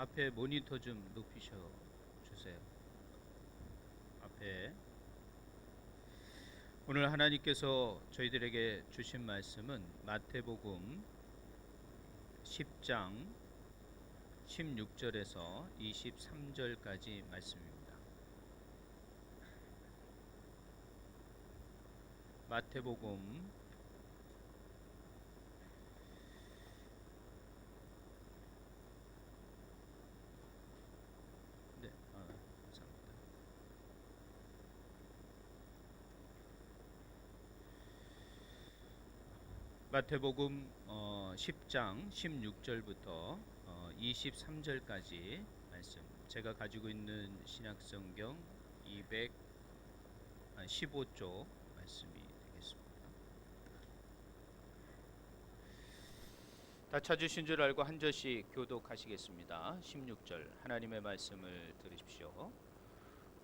앞에 모니터 좀 높이셔 주세요. 앞에 오늘 하나님께서 저희들에게 주신 말씀은 마태복음 10장 16절에서 23절까지 말씀입니다. 마태복음 네, 감사합니다. 마태복음 10장 16절부터 23절까지 말씀. 제가 가지고 있는 신약성경 215쪽 말씀이 되겠습니다. 다 찾으신 줄 알고 한 절씩 교독하시겠습니다. 16절 하나님의 말씀을 들으십시오.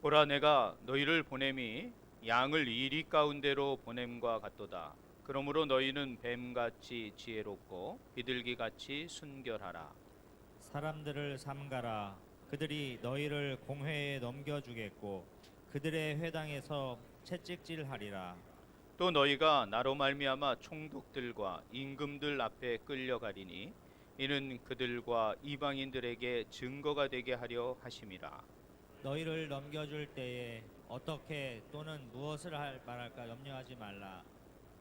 보라, 내가 너희를 보냄이 양을 이리 가운데로 보냄과 같도다. 그러므로 너희는 뱀같이 지혜롭고 비둘기같이 순결하라. 사람들을 삼가라. 그들이 너희를 공회에 넘겨주겠고 그들의 회당에서 채찍질하리라. 또 너희가 나로 말미암아 총독들과 임금들 앞에 끌려가리니 이는 그들과 이방인들에게 증거가 되게 하려 하심이라. 너희를 넘겨줄 때에 어떻게 또는 무엇을 말할까 염려하지 말라.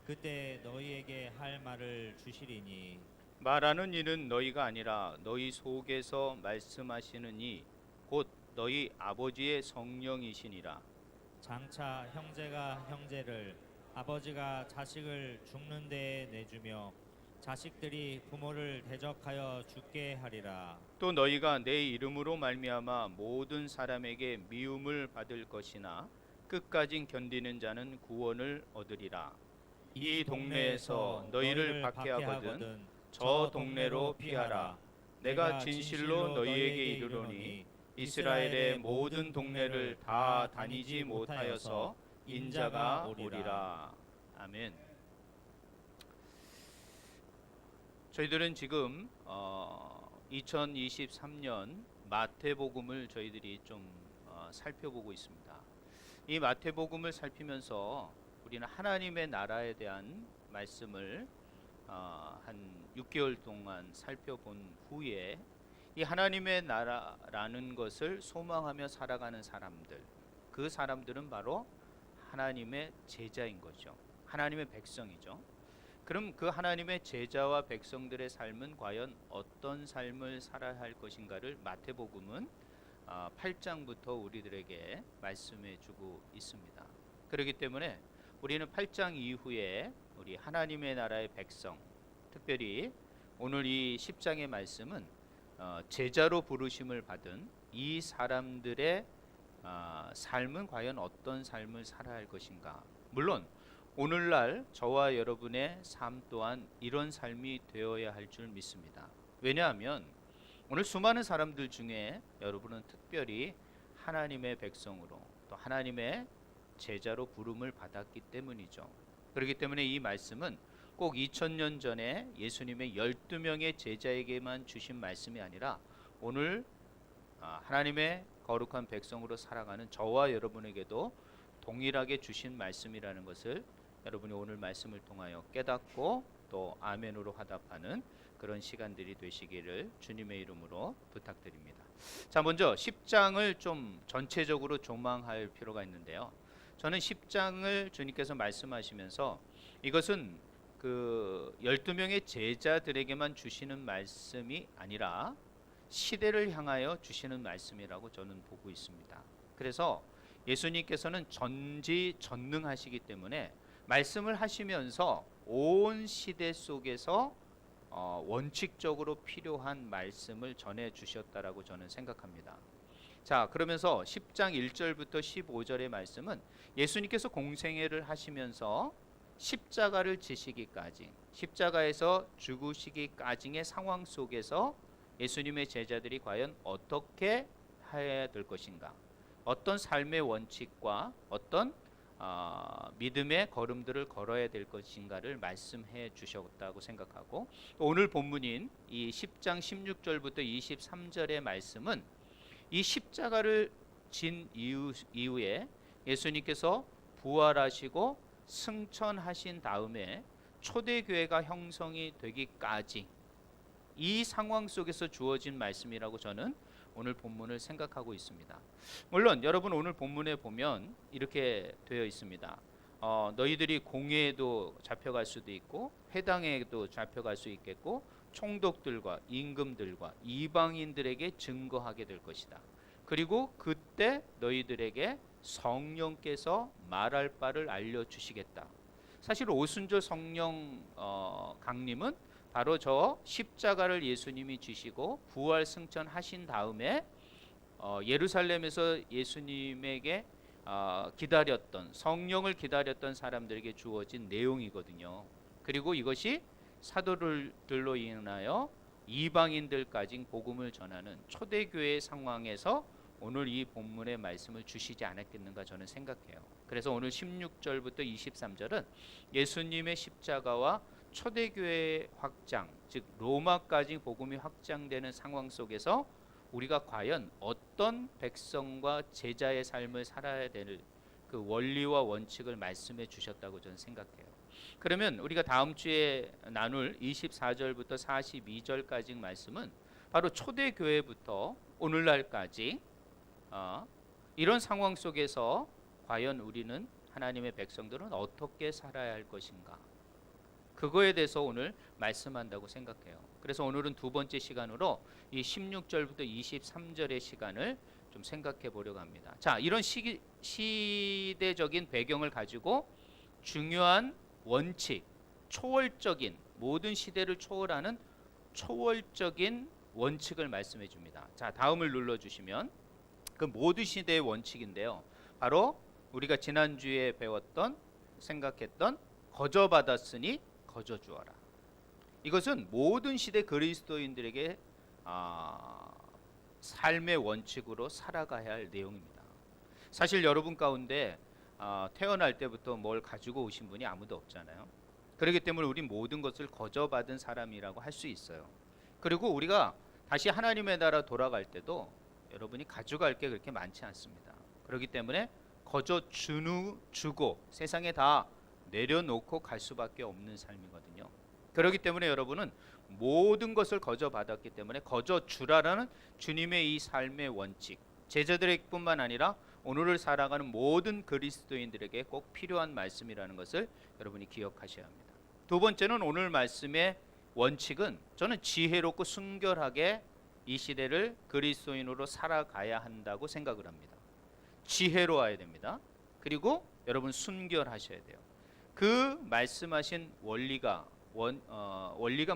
그때 너희에게 할 말을 주시리니 말하는 이는 너희가 아니라 너희 속에서 말씀하시는 이 곧 너희 아버지의 성령이시니라. 장차 형제가 형제를 아버지가 자식을 죽는 데에 내주며 자식들이 부모를 대적하여 죽게 하리라. 또 너희가 내 이름으로 말미암아 모든 사람에게 미움을 받을 것이나 끝까지 견디는 자는 구원을 얻으리라. 이 동네에서 너희를 박해하거든 저 동네로 피하라. 내가 진실로 너희에게 이르노니 이스라엘의 모든 동네를 다 다니지 못하여서 인자가 오리라. 아멘. 저희들은 지금 2023년 마태복음을 저희들이 좀 살펴보고 있습니다. 이 마태복음을 살피면서 우리는 하나님의 나라에 대한 말씀을 한 6개월 동안 살펴본 후에 이 하나님의 나라라는 것을 소망하며 살아가는 사람들, 그 사람들은 바로 하나님의 제자인 거죠. 하나님의 백성이죠. 그럼 그 하나님의 제자와 백성들의 삶은 과연 어떤 삶을 살아야 할 것인가를 마태복음은 8장부터 우리들에게 말씀해 주고 있습니다. 그렇기 때문에 우리는 8장 이후에 우리 하나님의 나라의 백성, 특별히 오늘 이 10장의 말씀은 제자로 부르심을 받은 이 사람들의 삶은 과연 어떤 삶을 살아야 할 것인가. 물론 오늘날 저와 여러분의 삶 또한 이런 삶이 되어야 할 줄 믿습니다. 왜냐하면 오늘 수많은 사람들 중에 여러분은 특별히 하나님의 백성으로 또 하나님의 제자로 부름을 받았기 때문이죠. 그렇기 때문에 이 말씀은 꼭 2000년 전에 예수님의 12명의 제자에게만 주신 말씀이 아니라 오늘 하나님의 거룩한 백성으로 살아가는 저와 여러분에게도 동일하게 주신 말씀이라는 것을 여러분이 오늘 말씀을 통하여 깨닫고 또 아멘으로 화답하는 그런 시간들이 되시기를 주님의 이름으로 부탁드립니다. 자, 먼저 10장을 좀 전체적으로 조망할 필요가 있는데요. 저는 10장을 주님께서 말씀하시면서 이것은 그 12명의 제자들에게만 주시는 말씀이 아니라 시대를 향하여 주시는 말씀이라고 저는 보고 있습니다. 그래서 예수님께서는 전지전능하시기 때문에 말씀을 하시면서 온 시대 속에서 원칙적으로 필요한 말씀을 전해 주셨다라고 저는 생각합니다. 자, 그러면서 10장 1절부터 15절의 말씀은 예수님께서 공생애를 하시면서 십자가를 지시기까지, 십자가에서 죽으시기까지의 상황 속에서 예수님의 제자들이 과연 어떻게 해야 될 것인가, 어떤 삶의 원칙과 어떤 믿음의 걸음들을 걸어야 될 것인가를 말씀해 주셨다고 생각하고, 또 오늘 본문인 이 10장 16절부터 23절의 말씀은 이 십자가를 진 이후에 예수님께서 부활하시고 승천하신 다음에 초대교회가 형성이 되기까지 이 상황 속에서 주어진 말씀이라고 저는 오늘 본문을 생각하고 있습니다. 물론 여러분 오늘 본문에 보면 이렇게 되어 있습니다. 너희들이 공회에도 잡혀갈 수도 있고 회당에도 잡혀갈 수 있겠고 총독들과 임금들과 이방인들에게 증거하게 될 것이다. 그리고 그때 너희들에게 성령께서 말할 바를 알려주시겠다. 사실 오순절 성령 강림은 바로 저 십자가를 예수님이 지시고 부활 승천하신 다음에 예루살렘에서 예수님에게 기다렸던 성령을 기다렸던 사람들에게 주어진 내용이거든요. 그리고 이것이 사도들로 인하여 이방인들까지 복음을 전하는 초대교회 상황에서 오늘 이 본문의 말씀을 주시지 않았겠는가 저는 생각해요. 그래서 오늘 16절부터 23절은 예수님의 십자가와 초대교회 확장, 즉 로마까지 복음이 확장되는 상황 속에서 우리가 과연 어떤 백성과 제자의 삶을 살아야 될 그 원리와 원칙을 말씀해 주셨다고 저는 생각해요. 그러면 우리가 다음 주에 나눌 24절부터 42절까지 말씀은 바로 초대교회부터 오늘날까지 이런 상황 속에서 과연 우리는 하나님의 백성들은 어떻게 살아야 할 것인가, 그거에 대해서 오늘 말씀한다고 생각해요. 그래서 오늘은 두 번째 시간으로 이 16절부터 23절의 시간을 좀 생각해 보려고 합니다. 자, 이런 시대적인 배경을 가지고 중요한 원칙, 초월적인, 모든 시대를 초월하는 초월적인 원칙을 말씀해 줍니다. 자, 다음을 눌러 주시면 그 모든 시대의 원칙인데요. 바로 우리가 지난주에 배웠던, 생각했던 거저 받았으니 거저 주어라. 이것은 모든 시대 그리스도인들에게 삶의 원칙으로 살아가야 할 내용입니다. 사실 여러분 가운데 태어날 때부터 뭘 가지고 오신 분이 아무도 없잖아요. 그렇기 때문에 우리 모든 것을 거저 받은 사람이라고 할 수 있어요. 그리고 우리가 다시 하나님의 나라 돌아갈 때도 여러분이 가져갈 게 그렇게 많지 않습니다. 그렇기 때문에 거저 주고 세상에 다 내려놓고 갈 수밖에 없는 삶이거든요. 그렇기 때문에 여러분은 모든 것을 거저 받았기 때문에 거저 주라라는 주님의 이 삶의 원칙, 제자들뿐만 아니라 오늘을 살아가는 모든 그리스도인들에게 꼭 필요한 말씀이라는 것을 여러분이 기억하셔야 합니다. 두 번째는 오늘 말씀의 원칙은 저는 지혜롭고 순결하게 이 시대를 그리스도인으로 살아가야 한다고 생각을 합니다. 지혜로워야 됩니다. 그리고 여러분 순결하셔야 돼요. 그 말씀하신 원리가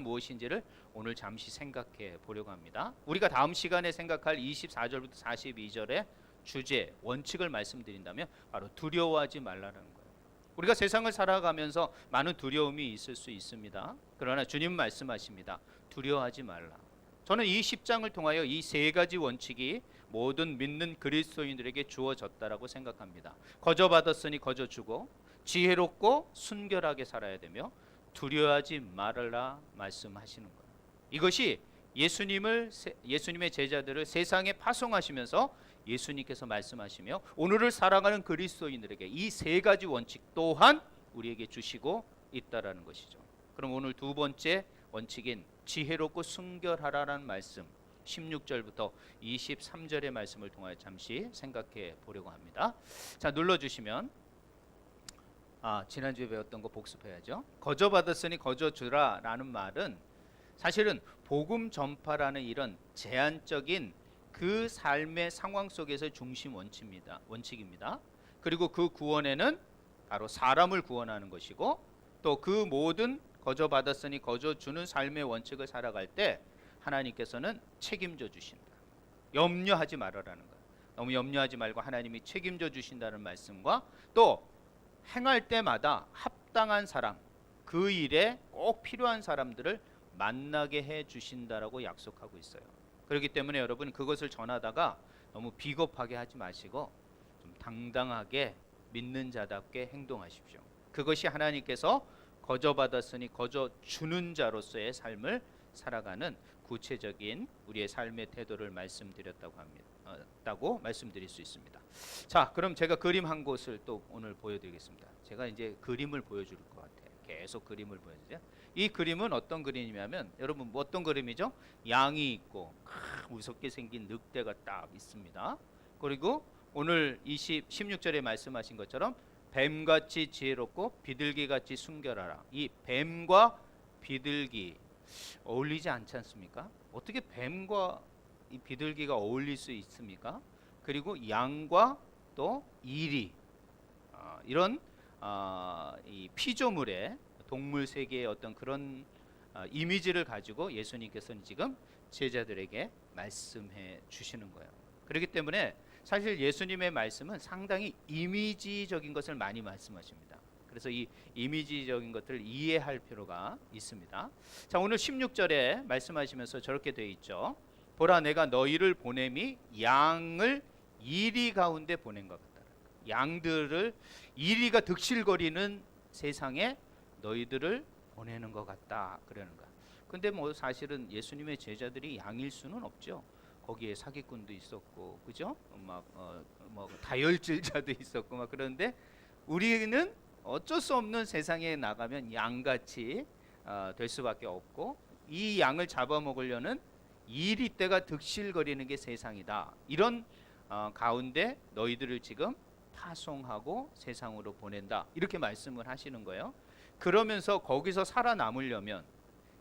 무엇인지를 오늘 잠시 생각해 보려고 합니다. 우리가 다음 시간에 생각할 24절부터 42절의 주제, 원칙을 말씀드린다면 바로 두려워하지 말라는 거예요. 우리가 세상을 살아가면서 많은 두려움이 있을 수 있습니다. 그러나 주님 말씀하십니다. 두려워하지 말라. 저는 이 10장을 통하여 이 세 가지 원칙이 모든 믿는 그리스도인들에게 주어졌다라고 생각합니다. 거저 받았으니 거저 주고, 지혜롭고 순결하게 살아야 되며, 두려워하지 말아라 말씀하시는 거예요. 이것이 예수님의 제자들을 세상에 파송하시면서 예수님께서 말씀하시며 오늘을 살아가는 그리스도인들에게 이 세 가지 원칙 또한 우리에게 주시고 있다라는 것이죠. 그럼 오늘 두 번째 원칙인 지혜롭고 순결하라는 말씀 16절부터 23절의 말씀을 통하여 잠시 생각해 보려고 합니다. 자, 눌러주시면 지난주에 배웠던 거 복습해야죠. 거저 받았으니 거저 주라 라는 말은 사실은 복음 전파라는 이런 제한적인 그 삶의 상황 속에서 중심 원칙입니다. 그리고 그 구원에는 바로 사람을 구원하는 것이고, 또 그 모든 거저 받았으니 거저 주는 삶의 원칙을 살아갈 때 하나님께서는 책임져 주신다. 염려하지 말아라는 거예요. 너무 염려하지 말고 하나님이 책임져 주신다는 말씀과, 또 행할 때마다 합당한 사람, 그 일에 꼭 필요한 사람들을 만나게 해 주신다라고 약속하고 있어요. 그렇기 때문에 여러분 그것을 전하다가 너무 비겁하게 하지 마시고 좀 당당하게 믿는 자답게 행동하십시오. 그것이 하나님께서 거저 받았으니 거저 주는 자로서의 삶을 살아가는 구체적인 우리의 삶의 태도를 말씀드렸다고 합니다. 다고 말씀드릴 수 있습니다. 자, 그럼 제가 그림 한 곳을 또 오늘 보여드리겠습니다. 제가 이제 그림을 보여줄 것 같아요. 계속 그림을 보여주세요. 이 그림은 어떤 그림이냐면, 여러분 뭐 어떤 그림이죠? 양이 있고 무섭게 생긴 늑대가 딱 있습니다. 그리고 오늘 16절에 말씀하신 것처럼 뱀같이 지혜롭고 비둘기같이 순결하라. 이 뱀과 비둘기 어울리지 않지 않습니까? 어떻게 뱀과 이 비둘기가 어울릴 수 있습니까? 그리고 양과 또 이리, 이런 이 피조물의 동물 세계의 어떤 그런 이미지를 가지고 예수님께서는 지금 제자들에게 말씀해 주시는 거예요. 그렇기 때문에 사실 예수님의 말씀은 상당히 이미지적인 것을 많이 말씀하십니다. 그래서 이 이미지적인 것들을 이해할 필요가 있습니다. 자, 오늘 16절에 말씀하시면서 저렇게 되어 있죠. 보라, 내가 너희를 보냄이 양을 이리 가운데 보낸 것 같다. 양들을, 이리가 득실거리는 세상에 너희들을 보내는 것 같다, 그러는 거야. 근데 뭐 사실은 예수님의 제자들이 양일 수는 없죠. 거기에 사기꾼도 있었고, 그죠? 뭐 다혈질자도 있었고, 막 그런데 우리는 어쩔 수 없는 세상에 나가면 양같이 될 수밖에 없고, 이 양을 잡아먹으려는 이리떼가 득실거리는 게 세상이다. 이런 가운데 너희들을 지금 파송하고 세상으로 보낸다. 이렇게 말씀을 하시는 거예요. 그러면서 거기서 살아남으려면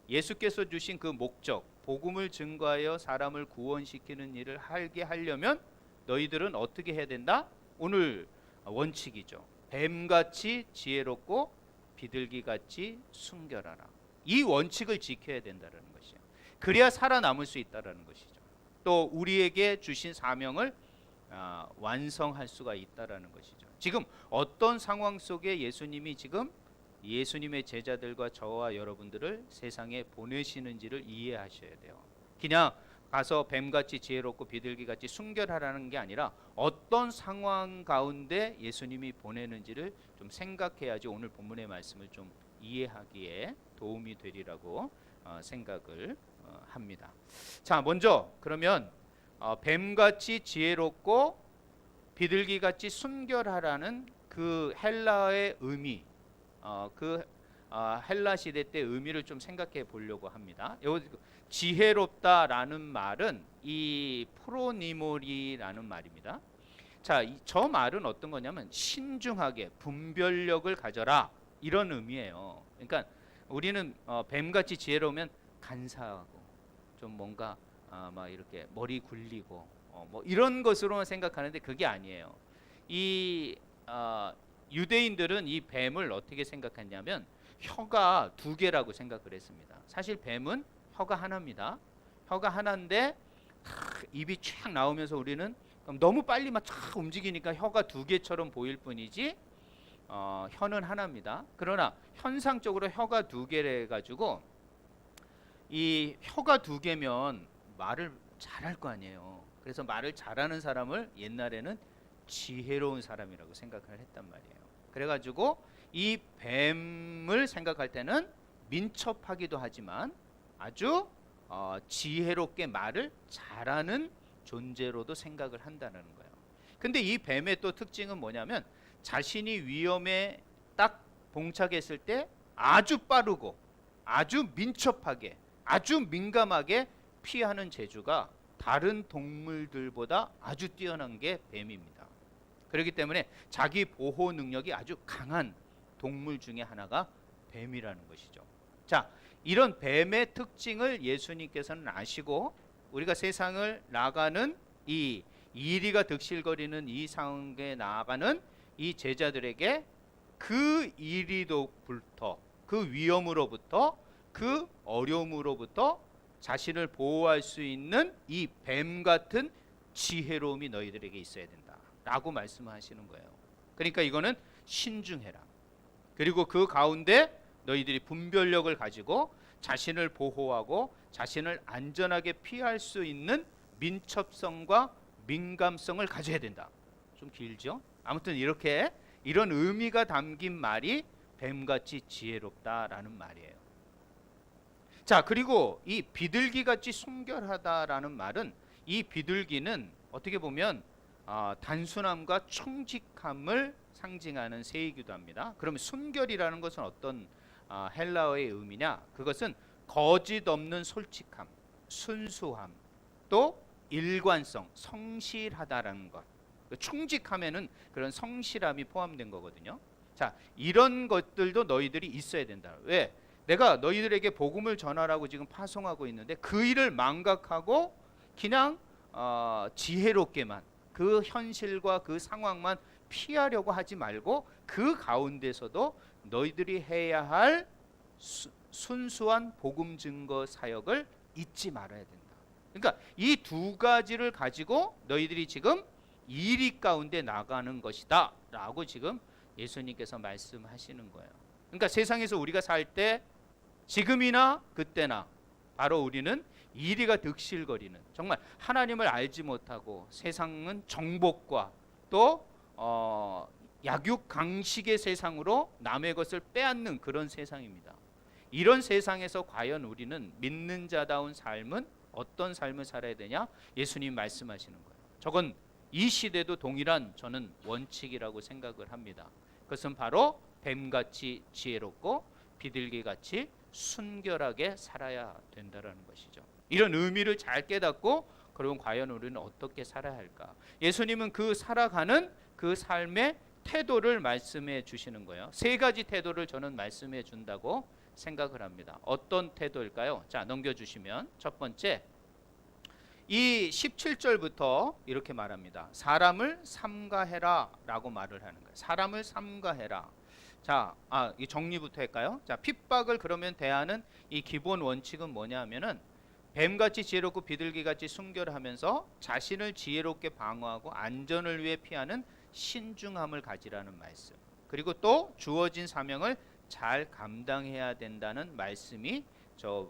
예수께서 주신 그 목적, 복음을 증거하여 사람을 구원시키는 일을 하게 하려면 너희들은 어떻게 해야 된다? 오늘 원칙이죠. 뱀같이 지혜롭고 비둘기같이 순결하라. 이 원칙을 지켜야 된다는 것이요. 그래야 살아남을 수 있다는 것이죠. 또 우리에게 주신 사명을 완성할 수가 있다는 것이죠. 지금 어떤 상황 속에 예수님이 지금 예수님의 제자들과 저와 여러분들을 세상에 보내시는지를 이해하셔야 돼요. 그냥 가서 뱀같이 지혜롭고 비둘기같이 순결하라는 게 아니라 어떤 상황 가운데 예수님이 보내는지를 좀 생각해야지 오늘 본문의 말씀을 좀 이해하기에 도움이 되리라고 생각을 합니다. 자, 먼저 그러면 뱀같이 지혜롭고 비둘기같이 순결하라는 그 헬라의 의미, 헬라 시대 때 의미를 좀 생각해 보려고 합니다. 지혜롭다라는 말은 이 프로니모리라는 말입니다. 자, 저 말은 어떤 거냐면 신중하게 분별력을 가져라, 이런 의미예요. 그러니까 우리는 뱀같이 지혜로우면 간사하고 좀 뭔가 막 이렇게 머리 굴리고 뭐 이런 것으로만 생각하는데 그게 아니에요. 이 유대인들은 이 뱀을 어떻게 생각했냐면 혀가 두 개라고 생각을 했습니다. 사실 뱀은 혀가 하나입니다. 혀가 하나인데 입이 쫙 나오면서 우리는 너무 빨리 막 쫙 움직이니까 혀가 두 개처럼 보일 뿐이지 혀는 하나입니다. 그러나 현상적으로 혀가 두 개래 가지고 이 혀가 두 개면 말을 잘할 거 아니에요. 그래서 말을 잘하는 사람을 옛날에는 지혜로운 사람이라고 생각을 했단 말이에요. 그래가지고 이 뱀을 생각할 때는 민첩하기도 하지만 아주 지혜롭게 말을 잘하는 존재로도 생각을 한다는 거예요. 근데 이 뱀의 또 특징은 뭐냐면 자신이 위험에 딱 봉착했을 때 아주 빠르고 아주 민첩하게 아주 민감하게 피하는 재주가 다른 동물들보다 아주 뛰어난 게 뱀입니다. 그렇기 때문에 자기 보호 능력이 아주 강한 동물 중에 하나가 뱀이라는 것이죠. 자, 이런 뱀의 특징을 예수님께서는 아시고 우리가 세상을 나가는 이 이리가 득실거리는 이 상황에 나아가는 이 제자들에게 그 이리로부터, 그 위험으로부터, 그 어려움으로부터 자신을 보호할 수 있는 이 뱀 같은 지혜로움이 너희들에게 있어야 된다 라고 말씀하시는 거예요. 그러니까 이거는 신중해라. 그리고 그 가운데 너희들이 분별력을 가지고 자신을 보호하고 자신을 안전하게 피할 수 있는 민첩성과 민감성을 가져야 된다. 좀 길죠? 아무튼 이렇게 이런 의미가 담긴 말이 뱀같이 지혜롭다라는 말이에요. 자, 그리고 이 비둘기같이 순결하다라는 말은, 이 비둘기는 어떻게 보면 단순함과 청직함을 상징하는 새이기도 합니다. 그러면 순결이라는 것은 어떤 헬라어의 의미냐? 그것은 거짓 없는 솔직함, 순수함, 또 일관성, 성실하다라는 것. 충직함에는 그런 성실함이 포함된 거거든요. 자, 이런 것들도 너희들이 있어야 된다. 왜? 내가 너희들에게 복음을 전하라고 지금 파송하고 있는데 그 일을 망각하고 그냥 지혜롭게만 그 현실과 그 상황만 피하려고 하지 말고 그 가운데서도 너희들이 해야 할 순수한 복음 증거 사역을 잊지 말아야 된다. 그러니까 이 두 가지를 가지고 너희들이 지금 이리 가운데 나가는 것이다 라고 지금 예수님께서 말씀하시는 거예요. 그러니까 세상에서 우리가 살 때 지금이나 그때나 바로 우리는 이리가 득실거리는, 정말 하나님을 알지 못하고 세상은 정복과 또 약육강식의 세상으로 남의 것을 빼앗는 그런 세상입니다. 이런 세상에서 과연 우리는 믿는 자다운 삶은 어떤 삶을 살아야 되냐? 예수님 말씀하시는 거예요. 저건 이 시대도 동일한 저는 원칙이라고 생각을 합니다. 그것은 바로 뱀같이 지혜롭고 비둘기같이 순결하게 살아야 된다라는 것이죠. 이런 의미를 잘 깨닫고 그럼 과연 우리는 어떻게 살아야 할까? 예수님은 그 살아가는 그 삶의 태도를 말씀해 주시는 거예요. 세 가지 태도를 저는 말씀해 준다고 생각을 합니다. 어떤 태도일까요? 자, 넘겨주시면 첫 번째, 이 17절부터 이렇게 말합니다. 사람을 삼가해라 라고 말을 하는 거예요. 사람을 삼가해라. 자, 이 정리부터 할까요? 자, 핍박을 그러면 대하는 이 기본 원칙은 뭐냐 하면은 뱀같이 지혜롭고 비둘기같이 순결하면서 자신을 지혜롭게 방어하고 안전을 위해 피하는 신중함을 가지라는 말씀. 그리고 또 주어진 사명을 잘 감당해야 된다는 말씀이 저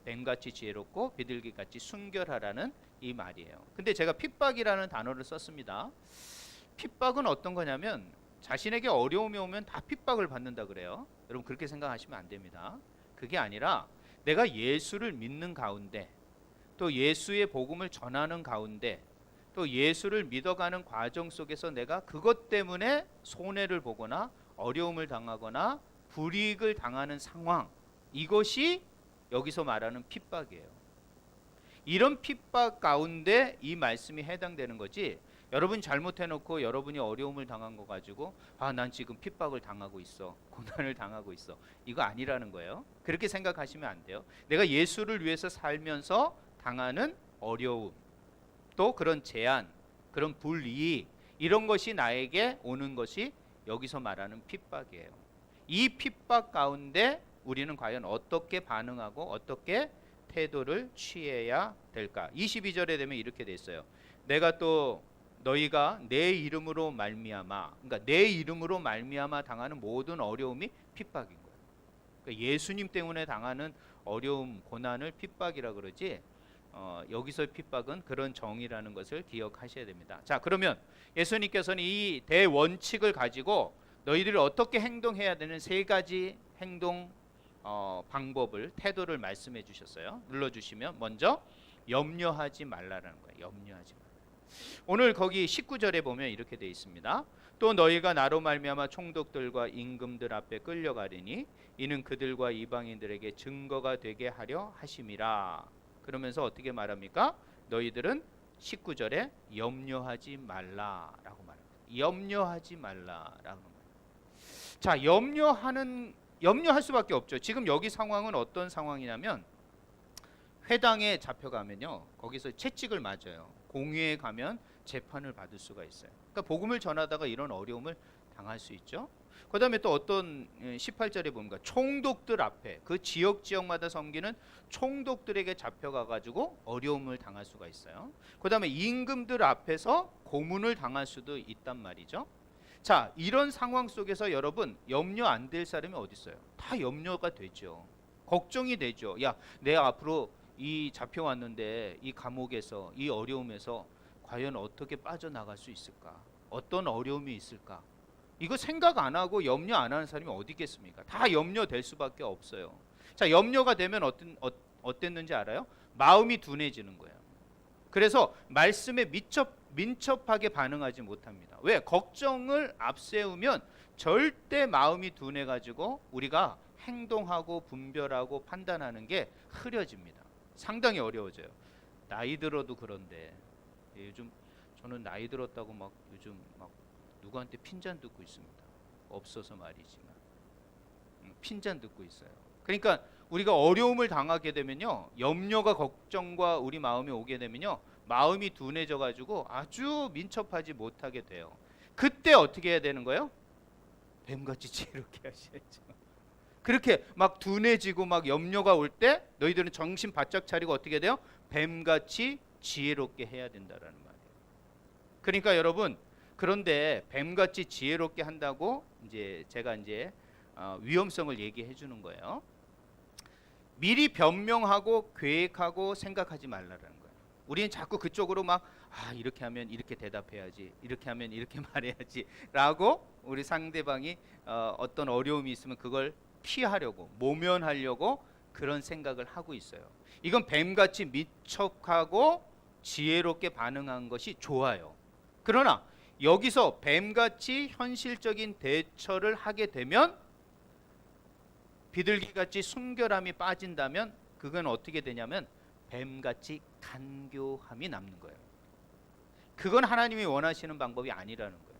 뱀같이 지혜롭고 비둘기같이 순결하라는 이 말이에요. 근데 제가 핍박이라는 단어를 썼습니다. 핍박은 어떤 거냐면 자신에게 어려움이 오면 다 핍박을 받는다 그래요. 여러분 그렇게 생각하시면 안 됩니다. 그게 아니라 내가 예수를 믿는 가운데 또 예수의 복음을 전하는 가운데 또 예수를 믿어가는 과정 속에서 내가 그것 때문에 손해를 보거나 어려움을 당하거나 불이익을 당하는 상황, 이것이 여기서 말하는 핍박이에요. 이런 핍박 가운데 이 말씀이 해당되는 거지, 여러분이 잘못해놓고 여러분이 어려움을 당한 거 가지고 난 지금 핍박을 당하고 있어, 고난을 당하고 있어, 이거 아니라는 거예요. 그렇게 생각하시면 안 돼요. 내가 예수를 위해서 살면서 당하는 어려움, 또 그런 제한, 그런 불이익, 이런 것이 나에게 오는 것이 여기서 말하는 핍박이에요. 이 핍박 가운데 우리는 과연 어떻게 반응하고 어떻게 태도를 취해야 될까? 22절에 되면 이렇게 돼 있어요. 내가 또 너희가 내 이름으로 말미암아, 그러니까 내 이름으로 말미암아 당하는 모든 어려움이 핍박인 거예요. 그러니까 예수님 때문에 당하는 어려움, 고난을 핍박이라 그러지, 여기서 핍박은 그런 정의라는 것을 기억하셔야 됩니다. 자, 그러면 예수님께서는 이 대원칙을 가지고 너희들이 어떻게 행동해야 되는 세 가지 행동 방법을, 태도를 말씀해 주셨어요. 눌러주시면 먼저 염려하지 말라라는 거예요. 염려하지 말라. 오늘 거기 19절에 보면 이렇게 되어 있습니다. 또 너희가 나로 말미암아 총독들과 임금들 앞에 끌려가리니 이는 그들과 이방인들에게 증거가 되게 하려 하심이라. 그러면서 어떻게 말합니까? 너희들은 19절에 염려하지 말라라고 말합니다. 염려하지 말라라고 말합니다. 자, 염려할 수밖에 없죠. 지금 여기 상황은 어떤 상황이냐면 회당에 잡혀가면요, 거기서 채찍을 맞아요. 공회에 가면 재판을 받을 수가 있어요. 그러니까 복음을 전하다가 이런 어려움을 당할 수 있죠. 그 다음에 또 어떤 18절에 보니까 총독들 앞에, 그 지역마다 섬기는 총독들에게 잡혀가가지고 어려움을 당할 수가 있어요. 그 다음에 임금들 앞에서 고문을 당할 수도 있단 말이죠. 자, 이런 상황 속에서 여러분 염려 안 될 사람이 어디 있어요? 다 염려가 되죠. 걱정이 되죠. 야, 내가 앞으로 이 잡혀왔는데 이 감옥에서, 이 어려움에서 과연 어떻게 빠져나갈 수 있을까? 어떤 어려움이 있을까? 이거 생각 안 하고 염려 안 하는 사람이 어디 있겠습니까? 다 염려될 수밖에 없어요. 자, 염려가 되면 어땠는지 알아요? 마음이 둔해지는 거예요. 그래서 말씀에 민첩하게 반응하지 못합니다. 왜? 걱정을 앞세우면 절대 마음이 둔해가지고 우리가 행동하고 분별하고 판단하는 게 흐려집니다. 상당히 어려워져요. 나이 들어도 그런데 요즘 저는 나이 들었다고 막 요즘 막 누구한테 핀잔 듣고 있습니다. 없어서 말이지만 핀잔 듣고 있어요. 그러니까 우리가 어려움을 당하게 되면요, 염려가 걱정과 우리 마음에 오게 되면요, 마음이 둔해져 가지고 아주 민첩하지 못하게 돼요. 그때 어떻게 해야 되는 거예요? 뱀같이 지혜롭게 하셔야죠. 그렇게 막 둔해지고 막 염려가 올 때 너희들은 정신 바짝 차리고 어떻게 돼요? 뱀같이 지혜롭게 해야 된다라는 말이에요. 그러니까 여러분, 그런데 뱀같이 지혜롭게 한다고 이제 제가 이제 위험성을 얘기해 주는 거예요. 미리 변명하고 계획하고 생각하지 말라는 거예요. 우리는 자꾸 그쪽으로 막 이렇게 하면 이렇게 대답해야지, 이렇게 하면 이렇게 말해야지라고 우리 상대방이 어떤 어려움이 있으면 그걸 피하려고 모면하려고 그런 생각을 하고 있어요. 이건 뱀같이 민첩하고 지혜롭게 반응한 것이 좋아요. 그러나 여기서 뱀같이 현실적인 대처를 하게 되면 비둘기같이 순결함이 빠진다면 그건 어떻게 되냐면 뱀같이 간교함이 남는 거예요. 그건 하나님이 원하시는 방법이 아니라는 거예요.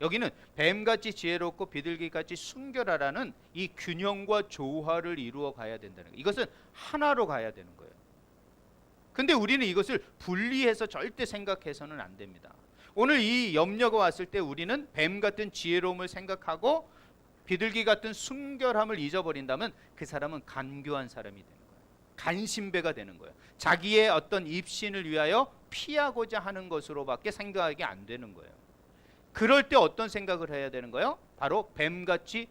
여기는 뱀같이 지혜롭고 비둘기같이 순결하라는 이 균형과 조화를 이루어 가야 된다는 거예요. 이것은 하나로 가야 되는 거예요. 근데 우리는 이것을 분리해서 절대 생각해서는 안 됩니다. 오늘 이 염려가 왔을 때 우리는 뱀 같은 지혜로움을 생각하고 비둘기 같은 순결함을 잊어버린다면 그 사람은 간교한 사람이 되는 거예요. 간신배가 되는 거예요. 자기의 어떤 입신을 위하여 피하고자 하는 것으로밖에 생각하기 안 되는 거예요. 그럴 때 어떤 생각을 해야 되는 거예요? 바로 뱀같이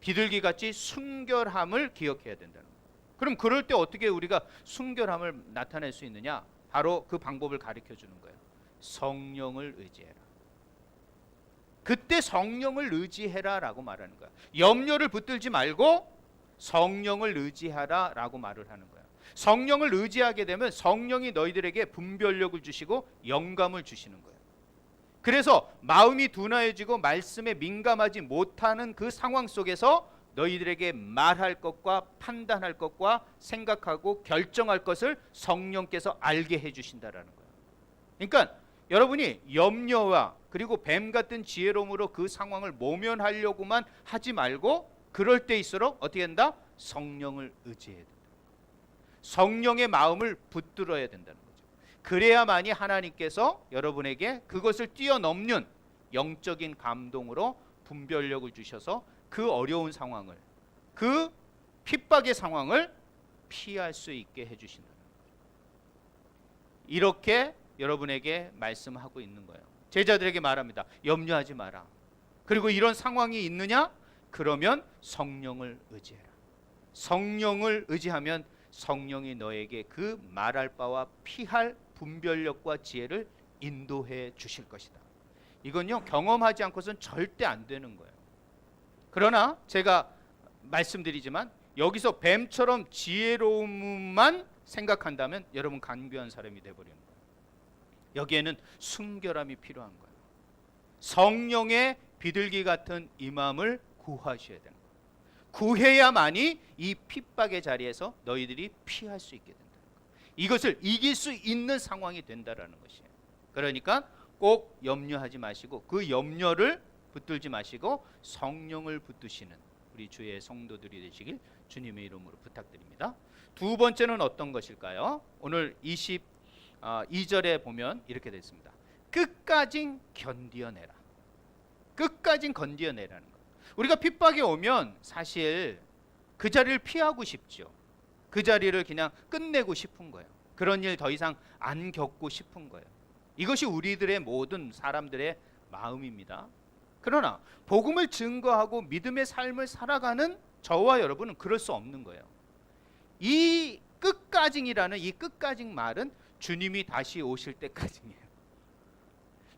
비둘기같이 순결함을 기억해야 된다는 거예요. 그럼 그럴 때 어떻게 우리가 순결함을 나타낼 수 있느냐? 바로 그 방법을 가르쳐 주는 거예요. 성령을 의지해라. 그때 성령을 의지해라라고 말하는 거야. 염려를 붙들지 말고 성령을 의지하라라고 말을 하는 거야. 성령을 의지하게 되면 성령이 너희들에게 분별력을 주시고 영감을 주시는 거예요. 그래서 마음이 둔해지고 말씀에 민감하지 못하는 그 상황 속에서 너희들에게 말할 것과 판단할 것과 생각하고 결정할 것을 성령께서 알게 해주신다라는 거예요. 그러니까 여러분이 염려와 그리고 뱀 같은 지혜로움으로 그 상황을 모면하려고만 하지 말고 그럴 때일수록 어떻게 한다? 성령을 의지해야 된다. 성령의 마음을 붙들어야 된다는 거죠. 그래야만이 하나님께서 여러분에게 그것을 뛰어넘는 영적인 감동으로 분별력을 주셔서 그 어려운 상황을, 그 핍박의 상황을 피할 수 있게 해주신다는 거예요. 이렇게 여러분에게 말씀하고 있는 거예요. 제자들에게 말합니다. 염려하지 마라. 그리고 이런 상황이 있느냐? 그러면 성령을 의지해라. 성령을 의지하면 성령이 너에게 그 말할 바와 피할 분별력과 지혜를 인도해 주실 것이다. 이건요, 경험하지 않고서는 절대 안 되는 거예요. 그러나 제가 말씀드리지만 여기서 뱀처럼 지혜로움만 생각한다면 여러분 간교한 사람이 되어버리는 거예요. 여기에는 순결함이 필요한 거예요. 성령의 비둘기 같은 임함을 구하셔야 되는 거예요. 구해야만이 이 핍박의 자리에서 너희들이 피할 수 있게 된다는 거예요. 이것을 이길 수 있는 상황이 된다라는 것이에요. 그러니까 꼭 염려하지 마시고 그 염려를 붙들지 마시고 성령을 붙드시는 우리 주의 성도들이 되시길 주님의 이름으로 부탁드립니다. 두 번째는 어떤 것일까요? 오늘 22절에 보면 이렇게 됐습니다. 끝까지 견디어내라. 끝까지 견디어내라는 것. 우리가 핍박이 오면 사실 그 자리를 피하고 싶죠. 그 자리를 그냥 끝내고 싶은 거예요. 그런 일 더 이상 안 겪고 싶은 거예요. 이것이 우리들의 모든 사람들의 마음입니다. 그러나 복음을 증거하고 믿음의 삶을 살아가는 저와 여러분은 그럴 수 없는 거예요. 이 끝까지라는 이 끝까지 말은 주님이 다시 오실 때까지예요.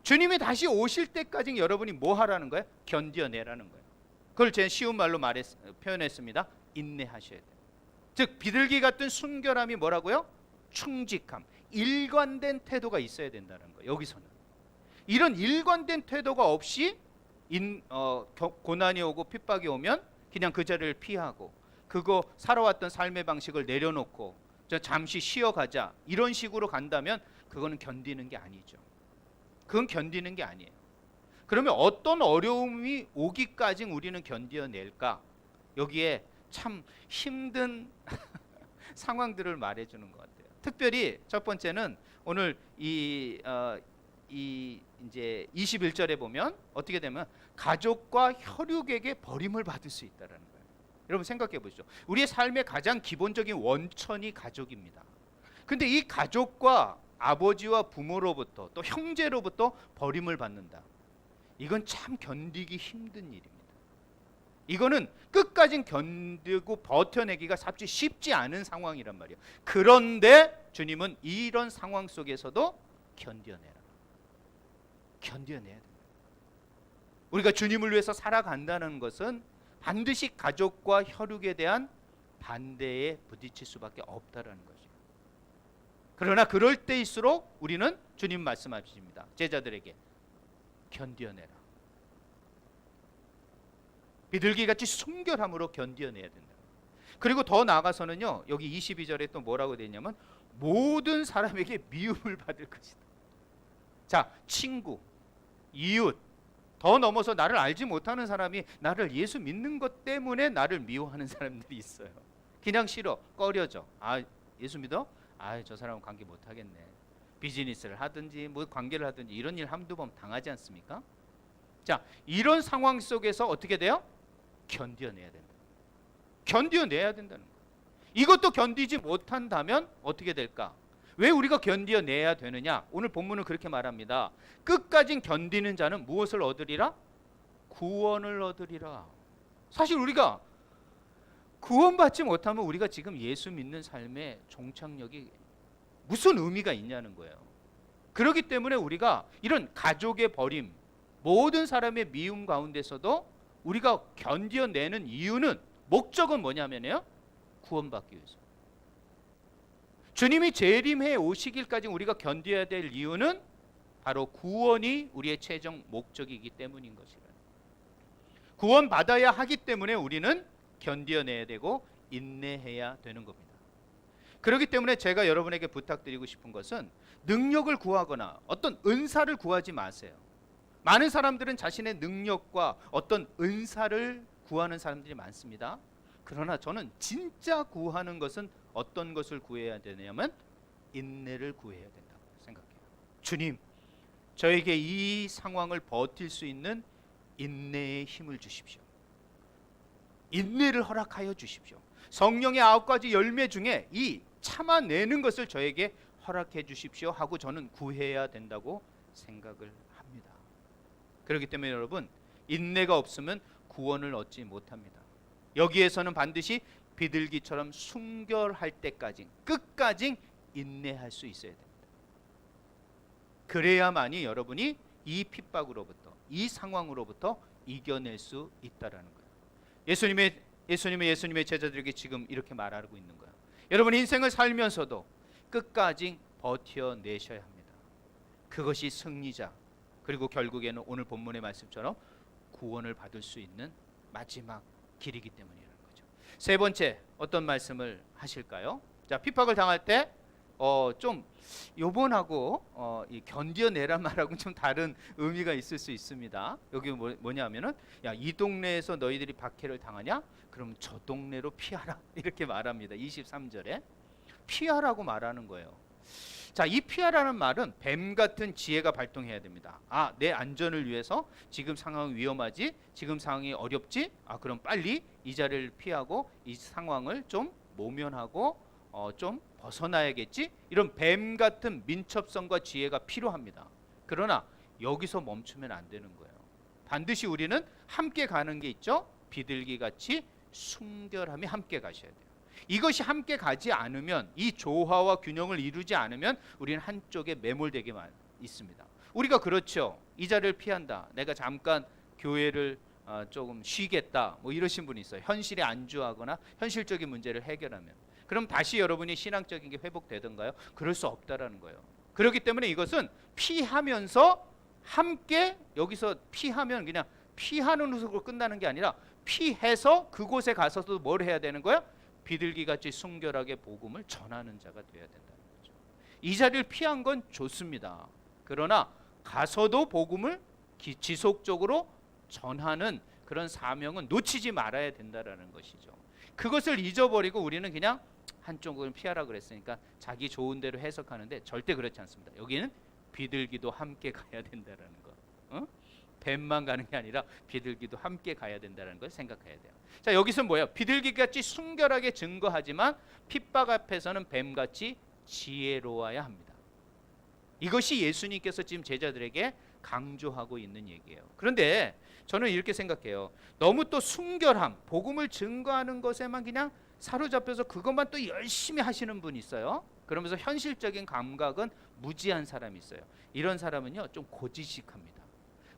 주님이 다시 오실 때까지 여러분이 뭐 하라는 거예요? 견뎌내라는 거예요. 그걸 제가 쉬운 말로 표현했습니다. 인내하셔야 돼요. 즉 비둘기 같은 순결함이 뭐라고요? 충직함, 일관된 태도가 있어야 된다는 거예요. 여기서는 이런 일관된 태도가 없이 고난이 오고 핍박이 오면 그냥 그 자리를 피하고 그거 살아왔던 삶의 방식을 내려놓고 저 잠시 쉬어가자 이런 식으로 간다면 그거는 견디는 게 아니죠. 그건 견디는 게 아니에요. 그러면 어떤 어려움이 오기까지 우리는 견뎌낼까? 여기에 참 힘든 상황들을 말해주는 것 같아요. 특별히 첫 번째는 오늘 이제 21절에 보면 어떻게 되면 가족과 혈육에게 버림을 받을 수 있다라는 거예요. 여러분 생각해 보시죠. 우리의 삶의 가장 기본적인 원천이 가족입니다. 근데 이 가족과 아버지와 부모로부터 또 형제로부터 버림을 받는다. 이건 참 견디기 힘든 일입니다. 이거는 끝까지 견디고 버텨내기가 삽시 쉽지 않은 상황이란 말이에요. 그런데 주님은 이런 상황 속에서도 견뎌내라. 견뎌내야 된다. 우리가 주님을 위해서 살아간다는 것은 반드시 가족과 혈육에 대한 반대에 부딪힐 수밖에 없다라는 거죠. 그러나 그럴 때일수록 우리는 주님 말씀하십니다. 제자들에게 견뎌내라. 비둘기같이 순결함으로 견뎌내야 된다. 그리고 더 나아가서는요. 여기 22절에 또 뭐라고 되어 있냐면 모든 사람에게 미움을 받을 것이다. 자, 친구, 이웃, 더 넘어서 나를 알지 못하는 사람이 나를 예수 믿는 것 때문에 나를 미워하는 사람들이 있어요. 그냥 싫어, 꺼려져. 아, 예수 믿어? 아, 저 사람은 관계 못 하겠네. 비즈니스를 하든지 뭐 관계를 하든지 이런 일 한두 번 당하지 않습니까? 자, 이런 상황 속에서 어떻게 돼요? 견뎌내야 된다. 견뎌내야 된다는 거예요. 이것도 견디지 못한다면 어떻게 될까? 왜 우리가 견뎌내야 되느냐? 오늘 본문은 그렇게 말합니다. 끝까지 견디는 자는 무엇을 얻으리라? 구원을 얻으리라. 사실 우리가 구원받지 못하면 우리가 지금 예수 믿는 삶의 종착역이 무슨 의미가 있냐는 거예요. 그렇기 때문에 우리가 이런 가족의 버림, 모든 사람의 미움 가운데서도 우리가 견뎌내는 이유는 목적은 뭐냐면요, 구원받기 위해서. 주님이 재림해 오시길까지 우리가 견뎌야 될 이유는 바로 구원이 우리의 최종 목적이기 때문인 것이라. 구원받아야 하기 때문에 우리는 견뎌내야 되고 인내해야 되는 겁니다. 그렇기 때문에 제가 여러분에게 부탁드리고 싶은 것은 능력을 구하거나 어떤 은사를 구하지 마세요. 많은 사람들은 자신의 능력과 어떤 은사를 구하는 사람들이 많습니다. 그러나 저는 진짜 구하는 것은 어떤 것을 구해야 되냐면 인내를 구해야 된다고 생각해요. 주님, 저에게 이 상황을 버틸 수 있는 인내의 힘을 주십시오. 인내를 허락하여 주십시오. 성령의 9가지 열매 중에 이 참아내는 것을 저에게 허락해 주십시오 하고 저는 구해야 된다고 생각을 합니다. 그렇기 때문에 여러분, 인내가 없으면 구원을 얻지 못합니다. 여기에서는 반드시 비둘기처럼 순결할 때까지 끝까지 인내할 수 있어야 됩니다. 그래야만이 여러분이 이 핍박으로부터, 이 상황으로부터 이겨낼 수 있다라는 거예요. 예수님의 제자들에게 지금 이렇게 말하고 있는 거예요. 여러분, 인생을 살면서도 끝까지 버텨내셔야 합니다. 그것이 승리자, 그리고 결국에는 오늘 본문의 말씀처럼 구원을 받을 수 있는 마지막 길이기 때문이라는 거죠. 세 번째, 어떤 말씀을 하실까요? 자, 핍박을 당할 때 좀 요번하고 이 견뎌내란 말하고는 좀 다른 의미가 있을 수 있습니다. 여기 뭐냐면은, 야, 이 동네에서 너희들이 박해를 당하냐? 그럼 저 동네로 피하라, 이렇게 말합니다. 23절에 피하라고 말하는 거예요. 자, 이 피하라는 말은 뱀 같은 지혜가 발동해야 됩니다. 아, 내 안전을 위해서 지금 상황이 위험하지, 지금 상황이 어렵지, 아, 그럼 빨리 이 자리를 피하고 이 상황을 좀 모면하고 좀 벗어나야겠지, 이런 뱀 같은 민첩성과 지혜가 필요합니다. 그러나 여기서 멈추면 안 되는 거예요. 반드시 우리는 함께 가는 게 있죠. 비둘기같이 순결함이 함께 가셔야 돼요. 이것이 함께 가지 않으면, 이 조화와 균형을 이루지 않으면 우리는 한쪽에 매몰되게 있습니다. 우리가 그렇죠. 이 자리를 피한다. 내가 잠깐 교회를 조금 쉬겠다. 뭐 이러신 분이 있어요. 현실에 안주하거나 현실적인 문제를 해결하면. 그럼 다시 여러분이 신앙적인 게 회복되던가요? 그럴 수 없다라는 거예요. 그렇기 때문에 이것은 피하면서 함께, 여기서 피하면 그냥 피하는 으로 끝나는 게 아니라 피해서 그곳에 가서도 뭘 해야 되는 거야? 비둘기같이 순결하게 복음을 전하는 자가 되어야 된다는 거죠. 이 자리를 피한 건 좋습니다. 그러나 가서도 복음을 지속적으로 전하는 그런 사명은 놓치지 말아야 된다라는 것이죠. 그것을 잊어버리고 우리는 그냥 한쪽을 피하라 그랬으니까 자기 좋은 대로 해석하는데 절대 그렇지 않습니다. 여기는 비둘기도 함께 가야 된다라는 거. 뱀만 가는 게 아니라 비둘기도 함께 가야 된다는 걸 생각해야 돼요. 자, 여기서 뭐예요? 비둘기같이 순결하게 증거하지만 핍박 앞에서는 뱀같이 지혜로워야 합니다. 이것이 예수님께서 지금 제자들에게 강조하고 있는 얘기예요. 그런데 저는 이렇게 생각해요. 너무 또 순결함, 복음을 증거하는 것에만 그냥 사로잡혀서 그것만 또 열심히 하시는 분이 있어요. 그러면서 현실적인 감각은 무지한 사람이 있어요. 이런 사람은요, 좀 고지식합니다.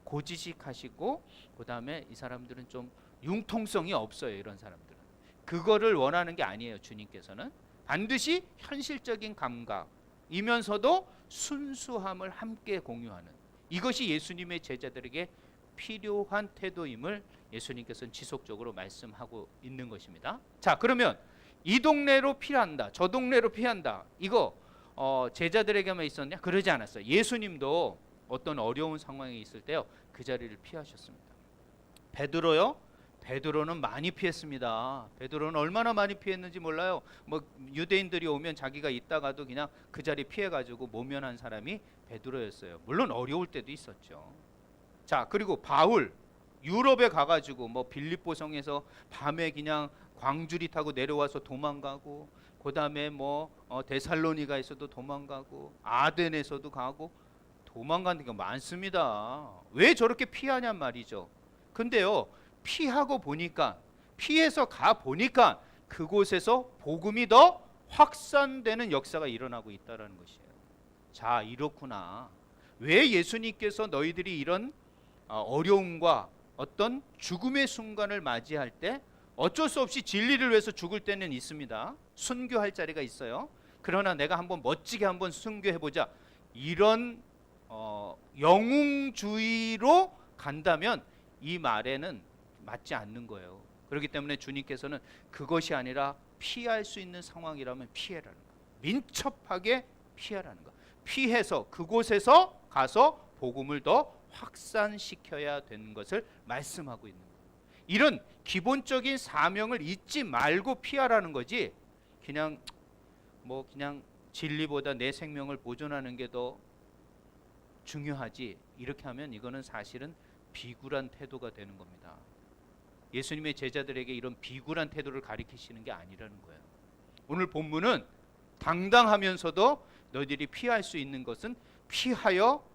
고지식하시고 그다음에 이 사람들은 좀 융통성이 없어요. 이런 사람들은 그거를 원하는 게 아니에요. 주님께서는 반드시 현실적인 감각이면서도 순수함을 함께 공유하는, 이것이 예수님의 제자들에게 필요한 태도임을 예수님께서는 지속적으로 말씀하고 있는 것입니다. 자, 그러면 이 동네로 피한다, 저 동네로 피한다, 이거 제자들에게만 있었냐? 그러지 않았어요. 예수님도 어떤 어려운 상황에 있을 때요, 그 자리를 피하셨습니다. 베드로요? 베드로는 많이 피했습니다. 베드로는 얼마나 많이 피했는지 몰라요. 뭐 유대인들이 오면 자기가 있다가도 그냥 그 자리 피해가지고 모면한 사람이 베드로였어요. 물론 어려울 때도 있었죠. 자, 그리고 바울, 유럽에 가가지고 뭐 빌립보성에서 밤에 그냥 광주리 타고 내려와서 도망가고, 그 다음에 뭐 데살로니가에서도 도망가고, 아덴에서도 가고, 도망가는 게 많습니다. 왜 저렇게 피하냔 말이죠. 근데요, 피하고 보니까, 피해서 가 보니까 그곳에서 복음이 더 확산되는 역사가 일어나고 있다는 것이에요. 자, 이렇구나. 왜 예수님께서 너희들이 이런 어려움과 어떤 죽음의 순간을 맞이할 때 어쩔 수 없이 진리를 위해서 죽을 때는 있습니다. 순교할 자리가 있어요. 그러나 내가 한번 멋지게 한번 순교해보자, 이런 영웅주의로 간다면 이 말에는 맞지 않는 거예요. 그렇기 때문에 주님께서는 그것이 아니라 피할 수 있는 상황이라면 피해라는 거, 민첩하게 피하라는 거, 피해서 그곳에서 가서 복음을 더 확산시켜야 되는 것을 말씀하고 있는 거예요. 이런 기본적인 사명을 잊지 말고 피하라는 거지, 그냥 진리보다 내 생명을 보존하는 게 더 중요하지, 이렇게 하면 이거는 사실은 비굴한 태도가 되는 겁니다. 예수님의 제자들에게 이런 비굴한 태도를 가리키시는 게 아니라는 거예요. 오늘 본문은 당당하면서도 너희들이 피할 수 있는 것은 피하여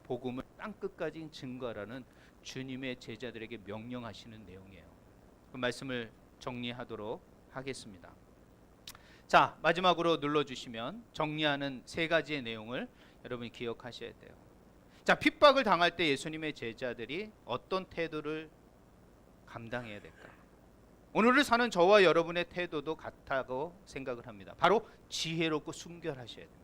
복음을 땅끝까지 증거하라는 주님의 제자들에게 명령하시는 내용이에요. 그 말씀을 정리하도록 하겠습니다. 자, 마지막으로 눌러주시면 정리하는 세 가지의 내용을 여러분이 기억하셔야 돼요. 자, 핍박을 당할 때 예수님의 제자들이 어떤 태도를 감당해야 될까? 오늘을 사는 저와 여러분의 태도도 같다고 생각을 합니다. 바로 지혜롭고 순결하셔야 됩니다.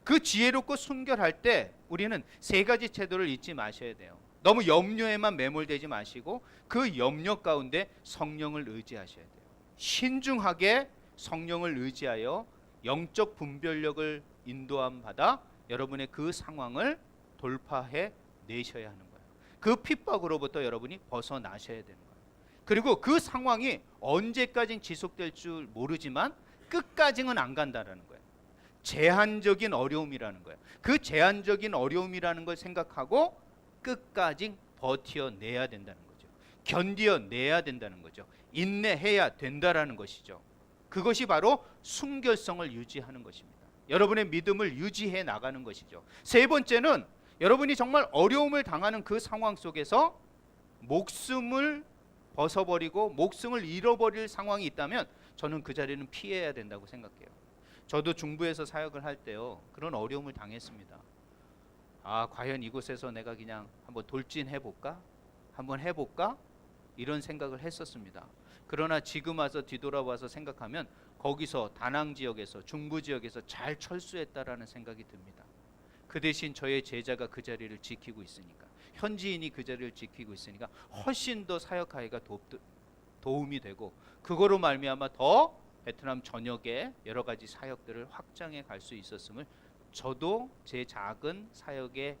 그 지혜롭고 순결할 때 우리는 세 가지 태도를 잊지 마셔야 돼요. 너무 염려에만 매몰되지 마시고 그 염려 가운데 성령을 의지하셔야 돼요. 신중하게 성령을 의지하여 영적 분별력을 인도함 받아 여러분의 그 상황을 돌파해 내셔야 하는 거예요. 그 핍박으로부터 여러분이 벗어나셔야 되는 거예요. 그리고 그 상황이 언제까지 지속될 줄 모르지만 끝까지는 안 간다라는 거예요. 제한적인 어려움이라는 거예요. 그 제한적인 어려움이라는 걸 생각하고 끝까지 버텨내야 된다는 거죠. 견뎌내야 된다는 거죠. 인내해야 된다라는 것이죠. 그것이 바로 순결성을 유지하는 것입니다. 여러분의 믿음을 유지해 나가는 것이죠. 세 번째는 여러분이 정말 어려움을 당하는 그 상황 속에서 목숨을 벗어버리고 목숨을 잃어버릴 상황이 있다면 저는 그 자리는 피해야 된다고 생각해요. 저도 중부에서 사역을 할 때요, 그런 어려움을 당했습니다. 과연 이곳에서 내가 그냥 한번 돌진해 볼까? 한번 해볼까? 이런 생각을 했었습니다. 그러나 지금 와서 뒤돌아와서 생각하면 거기서 다낭 지역에서 중부 지역에서 잘 철수했다라는 생각이 듭니다. 그 대신 저의 제자가 그 자리를 지키고 있으니까, 현지인이 그 자리를 지키고 있으니까 훨씬 더 사역하기가 도움이 되고, 그거로 말미암아 더 베트남 전역에 여러 가지 사역들을 확장해 갈 수 있었음을 저도 제 작은 사역의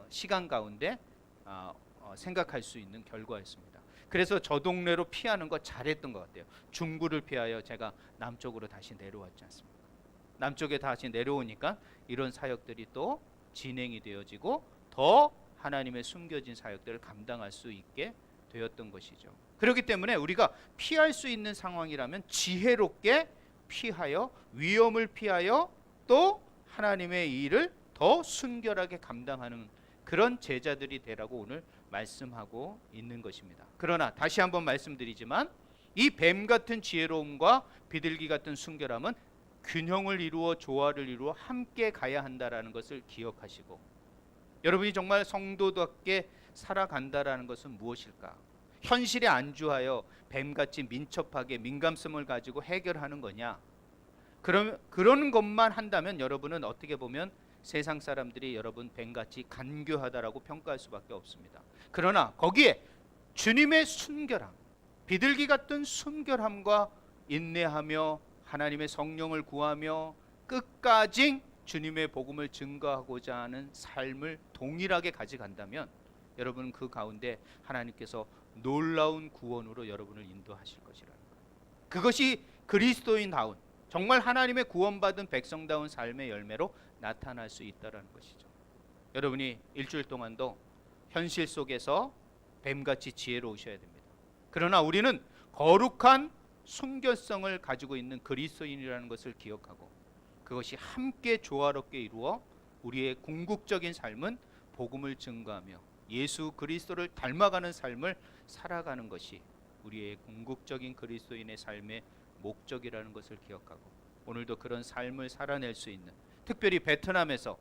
시간 가운데 생각할 수 있는 결과였습니다. 그래서 저 동네로 피하는 거 잘했던 것 같아요. 중부를 피하여 제가 남쪽으로 다시 내려왔지 않습니까? 남쪽에 다시 내려오니까 이런 사역들이 또 진행이 되어지고 더 하나님의 숨겨진 사역들을 감당할 수 있게 되었던 것이죠. 그렇기 때문에 우리가 피할 수 있는 상황이라면 지혜롭게 피하여, 위험을 피하여 또 하나님의 일을 더 순결하게 감당하는 그런 제자들이 되라고 오늘 말씀하고 있는 것입니다. 그러나 다시 한번 말씀드리지만 이 뱀 같은 지혜로움과 비둘기 같은 순결함은 균형을 이루어 조화를 이루어 함께 가야 한다라는 것을 기억하시고, 여러분이 정말 성도답게 살아간다라는 것은 무엇일까? 현실에 안주하여 뱀같이 민첩하게 민감성을 가지고 해결하는 거냐? 그런 것만 한다면 여러분은 어떻게 보면 세상 사람들이 여러분 뱀같이 간교하다라고 평가할 수밖에 없습니다. 그러나 거기에 주님의 순결함, 비둘기 같은 순결함과 인내하며 하나님의 성령을 구하며 끝까지 주님의 복음을 증거하고자 하는 삶을 동일하게 가져간다면 여러분 그 가운데 하나님께서 놀라운 구원으로 여러분을 인도하실 것이라는 거예요. 그것이 그리스도인다운, 정말 하나님의 구원받은 백성다운 삶의 열매로 나타날 수 있다는 것이죠. 여러분이 일주일 동안도 현실 속에서 뱀같이 지혜로우셔야 됩니다. 그러나 우리는 거룩한 순결성을 가지고 있는 그리스도인이라는 것을 기억하고, 그것이 함께 조화롭게 이루어 우리의 궁극적인 삶은 복음을 증거하며 예수 그리스도를 닮아가는 삶을 살아가는 것이 우리의 궁극적인 그리스도인의 삶의 목적이라는 것을 기억하고, 오늘도 그런 삶을 살아낼 수 있는, 특별히 베트남에서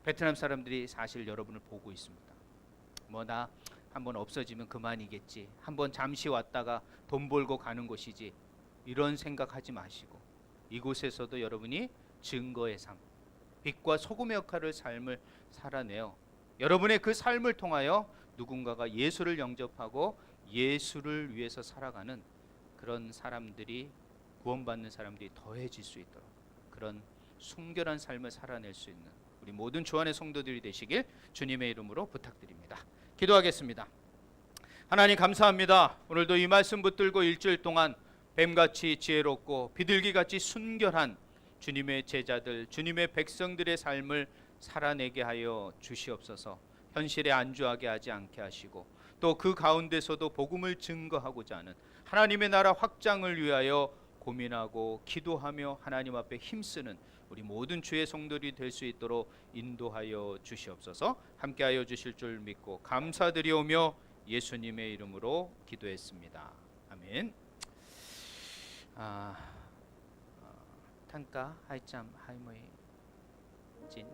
베트남 사람들이 사실 여러분을 보고 있습니다. 뭐 나 한번 없어지면 그만이겠지, 한번 잠시 왔다가 돈 벌고 가는 곳이지, 이런 생각하지 마시고 이곳에서도 여러분이 증거의 삶, 빛과 소금의 역할을 삶을 살아내어 여러분의 그 삶을 통하여 누군가가 예수를 영접하고 예수를 위해서 살아가는 그런 사람들이, 구원받는 사람들이 더해질 수 있도록 그런 순결한 삶을 살아낼 수 있는 우리 모든 주 안의 성도들이 되시길 주님의 이름으로 부탁드립니다. 기도하겠습니다. 하나님 감사합니다. 오늘도 이 말씀 붙들고 일주일 동안 뱀같이 지혜롭고 비둘기같이 순결한 주님의 제자들, 주님의 백성들의 삶을 살아내게 하여 주시옵소서. 현실에 안주하게 하지 않게 하시고, 또 그 가운데서도 복음을 증거하고자 하는 하나님의 나라 확장을 위하여 고민하고 기도하며 하나님 앞에 힘쓰는 우리 모든 주의 성도들이 될 수 있도록 인도하여 주시옵소서. 함께하여 주실 줄 믿고 감사드리오며 예수님의 이름으로 기도했습니다. 아멘. 탄가 하이짬 하이모이 진